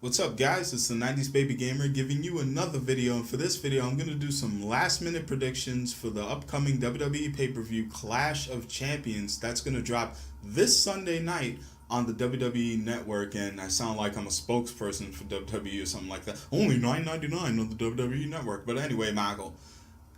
What's up, guys? It's the 90s Baby Gamer giving you another video, and for this video I'm going to do some last minute predictions for the upcoming WWE pay-per-view Clash of Champions. That's going to drop this Sunday night on the WWE Network, and I sound like I'm a spokesperson for WWE or something like that. Only $9.99 on the WWE Network. But anyway, Michael,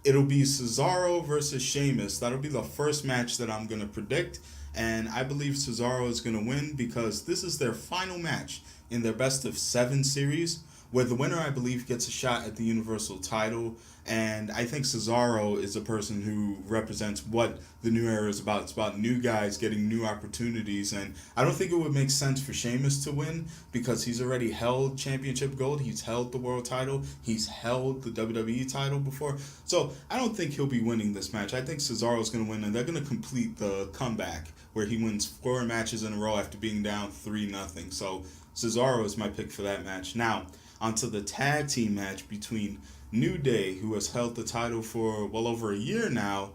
it'll be Cesaro versus Sheamus. That'll be the first match that I'm going to predict, and I believe Cesaro is going to win because this is their final match in their best of 7 series, where the winner, I believe, gets a shot at the Universal title. And I think Cesaro is a person who represents what the new era is about. It's about new guys getting new opportunities, and I don't think it would make sense for Sheamus to win because he's already held championship gold. He's held the world title. He's held the WWE title before. So I don't think he'll be winning this match. I think Cesaro's going to win, and they're going to complete the comeback where he wins 4 matches in a row after being down 3-0. So Cesaro is my pick for that match. Now, onto the tag team match between New Day, who has held the title for well over a year now.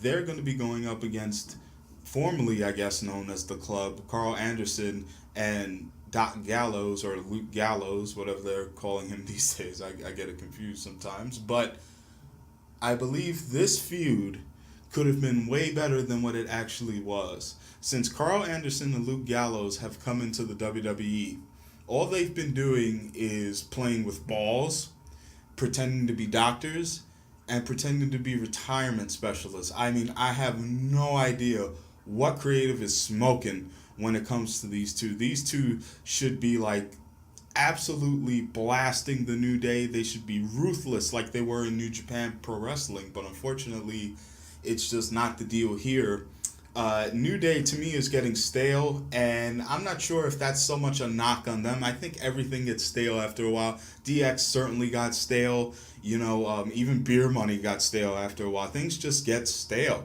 They're going to be going up against, formerly I guess known as the Club, Carl Anderson and Doc Gallows, or Luke Gallows, whatever they're calling him these days. I get it confused sometimes. But I believe this feud could have been way better than what it actually was. Since Carl Anderson and Luke Gallows have come into the WWE, all they've been doing is playing with balls, pretending to be doctors, and pretending to be retirement specialists. I mean, I have no idea what creative is smoking when it comes to these two. These two should be like absolutely blasting the New Day. They should be ruthless like they were in New Japan Pro Wrestling, but unfortunately, it's just not the deal here. New Day to me is getting stale, and I'm not sure if that's so much a knock on them. I think everything gets stale after a while. DX certainly got stale. Even Beer Money got stale after a while. Things just get stale.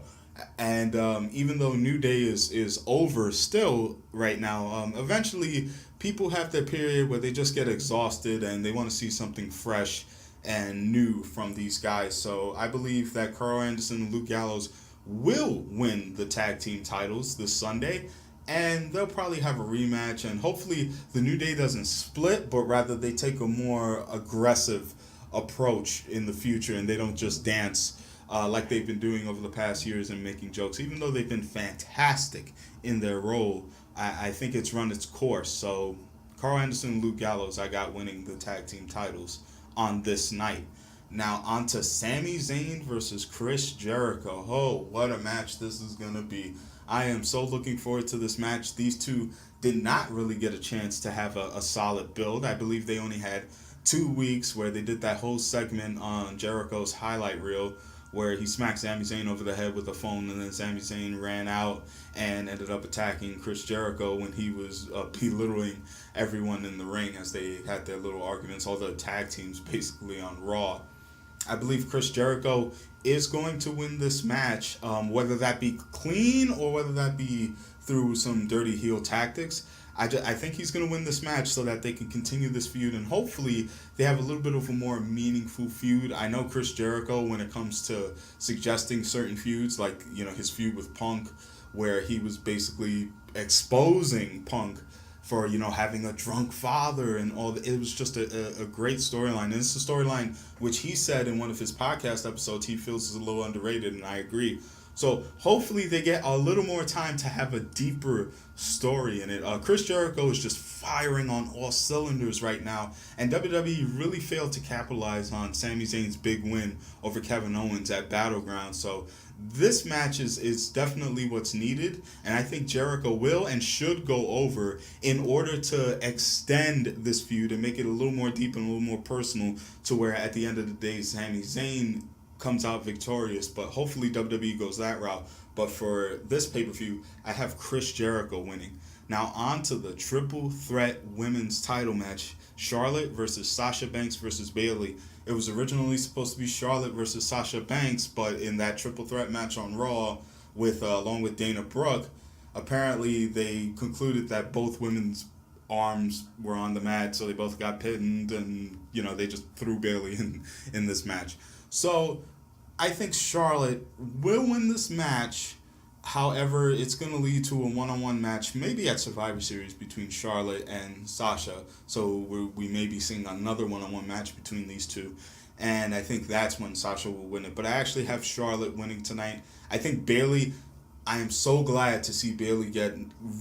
And even though New Day is over still right now, eventually people have their period where they just get exhausted and they want to see something fresh and new from these guys. So I believe that Carl Anderson and Luke Gallows will win the tag team titles this Sunday, and they'll probably have a rematch, and hopefully the New Day doesn't split, but rather they take a more aggressive approach in the future and they don't just dance like they've been doing over the past years and making jokes. Even though they've been fantastic in their role, I think it's run its course. So Carl Anderson and Luke Gallows, I got winning the tag team titles on this night. Now, on to Sami Zayn versus Chris Jericho. Oh, what a match this is going to be. I am so looking forward to this match. These two did not really get a chance to have a solid build. I believe they only had 2 weeks where they did that whole segment on Jericho's highlight reel where he smacked Sami Zayn over the head with a phone, and then Sami Zayn ran out and ended up attacking Chris Jericho when he was belittling everyone in the ring as they had their little arguments, all the tag teams basically on Raw. I believe Chris Jericho is going to win this match, whether that be clean or whether that be through some dirty heel tactics. I think he's going to win this match so that they can continue this feud, and hopefully they have a little bit of a more meaningful feud. I know Chris Jericho, when it comes to suggesting certain feuds, like his feud with Punk, where he was basically exposing Punk for having a drunk father and all. It was just a great storyline, and it's a storyline which he said in one of his podcast episodes he feels is a little underrated, and I agree. So hopefully they get a little more time to have a deeper story in it. Chris Jericho is just firing on all cylinders right now, and WWE really failed to capitalize on Sami Zayn's big win over Kevin Owens at Battleground. So this match is definitely what's needed, and I think Jericho will and should go over in order to extend this feud and make it a little more deep and a little more personal, to where at the end of the day Sami Zayn comes out victorious. But hopefully WWE goes that route. But for this pay-per-view, I have Chris Jericho winning. Now on to the triple threat women's title match, Charlotte versus Sasha Banks versus Bayley. It was originally supposed to be Charlotte versus Sasha Banks, but in that triple threat match on Raw along with Dana Brooke, apparently they concluded that both women's arms were on the mat, so they both got pinned, and they just threw Bayley in this match. So I think Charlotte will win this match However, it's going to lead to a one-on-one match, maybe at Survivor Series, between Charlotte and Sasha. So we may be seeing another one-on-one match between these two. And I think that's when Sasha will win it. But I actually have Charlotte winning tonight. I think Bayley, I am so glad to see Bayley get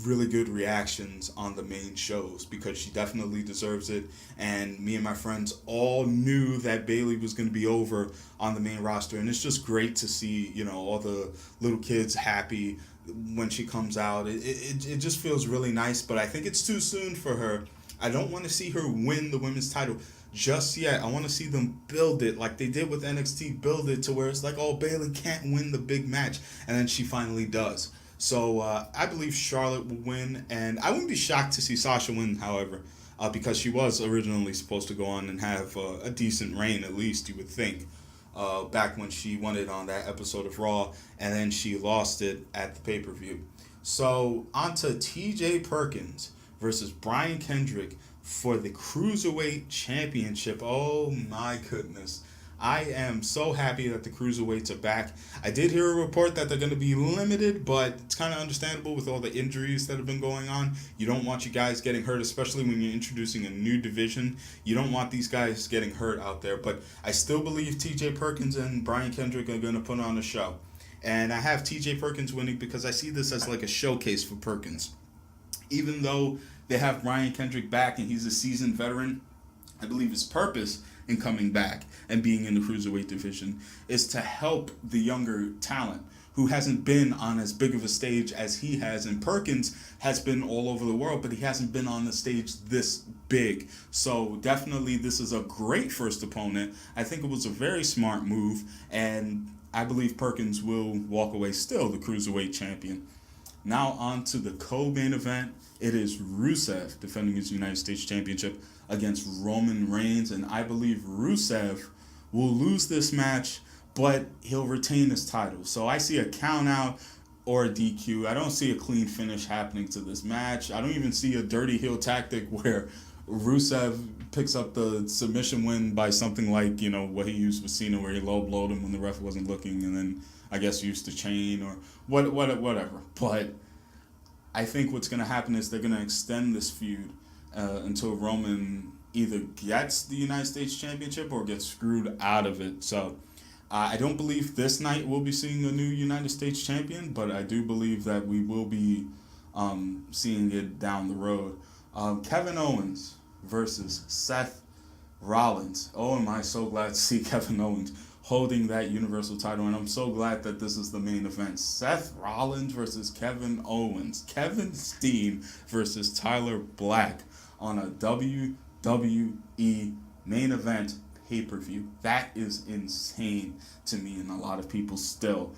really good reactions on the main shows, because she definitely deserves it. And me and my friends all knew that Bayley was going to be over on the main roster. And it's just great to see, all the little kids happy when she comes out. It just feels really nice, but I think it's too soon for her. I don't want to see her win the women's title just yet. I want to see them build it like they did with NXT, build it to where it's like, oh, Bayley can't win the big match, and then she finally does. So I believe Charlotte will win, and I wouldn't be shocked to see Sasha win, however, because she was originally supposed to go on and have a decent reign, at least you would think, back when she won it on that episode of Raw, and then she lost it at the pay-per-view. So on to TJ Perkins versus Brian Kendrick for the Cruiserweight Championship. Oh my goodness. I am so happy that the Cruiserweights are back. I did hear a report that they're going to be limited, but it's kind of understandable with all the injuries that have been going on. You don't want you guys getting hurt, especially when you're introducing a new division. You don't want these guys getting hurt out there. But I still believe TJ Perkins and Brian Kendrick are going to put on a show. And I have TJ Perkins winning because I see this as like a showcase for Perkins. Even though they have Brian Kendrick back and he's a seasoned veteran, I believe his purpose in coming back and being in the Cruiserweight division is to help the younger talent who hasn't been on as big of a stage as he has. And Perkins has been all over the world, but he hasn't been on the stage this big. So definitely this is a great first opponent. I think it was a very smart move, and I believe Perkins will walk away still the Cruiserweight champion. Now on to the co-main event. It is Rusev defending his United States Championship against Roman Reigns, and I believe Rusev will lose this match, but he'll retain his title. So I see a count out or a DQ. I don't see a clean finish happening to this match. I don't even see a dirty heel tactic where Rusev picks up the submission win by something like, what he used with Cena, where he low blowed him when the ref wasn't looking, and then I guess used the chain or whatever. But I think what's going to happen is they're going to extend this feud until Roman either gets the United States Championship or gets screwed out of it. So I don't believe this night we'll be seeing a new United States Champion, but I do believe that we will be seeing it down the road. Kevin Owens versus Seth Rollins. Oh, am I so glad to see Kevin Owens holding that Universal title, and I'm so glad that this is the main event. Seth Rollins versus Kevin Owens. Kevin Steen versus Tyler Black on a WWE main event pay-per-view. That is insane to me and a lot of people still.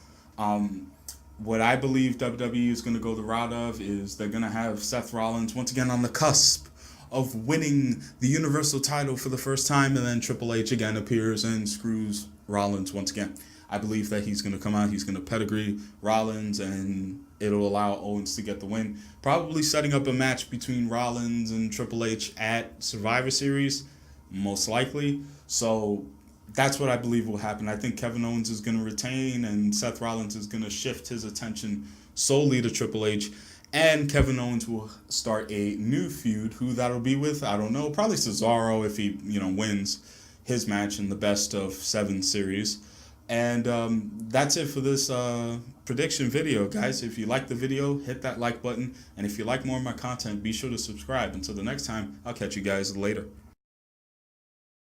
What I believe WWE is going to go the route of is they're going to have Seth Rollins once again on the cusp of winning the Universal title for the first time, and then Triple H again appears and screws Rollins once again. I believe that he's going to come out, he's going to pedigree Rollins, and it'll allow Owens to get the win. Probably setting up a match between Rollins and Triple H at Survivor Series, most likely. So that's what I believe will happen. I think Kevin Owens is going to retain, and Seth Rollins is going to shift his attention solely to Triple H. And Kevin Owens will start a new feud. Who that'll be with, I don't know. Probably Cesaro if he, wins his match in the best of 7 series. And that's it for this prediction video, guys. If you like the video, hit that like button. And if you like more of my content, be sure to subscribe. Until the next time, I'll catch you guys later.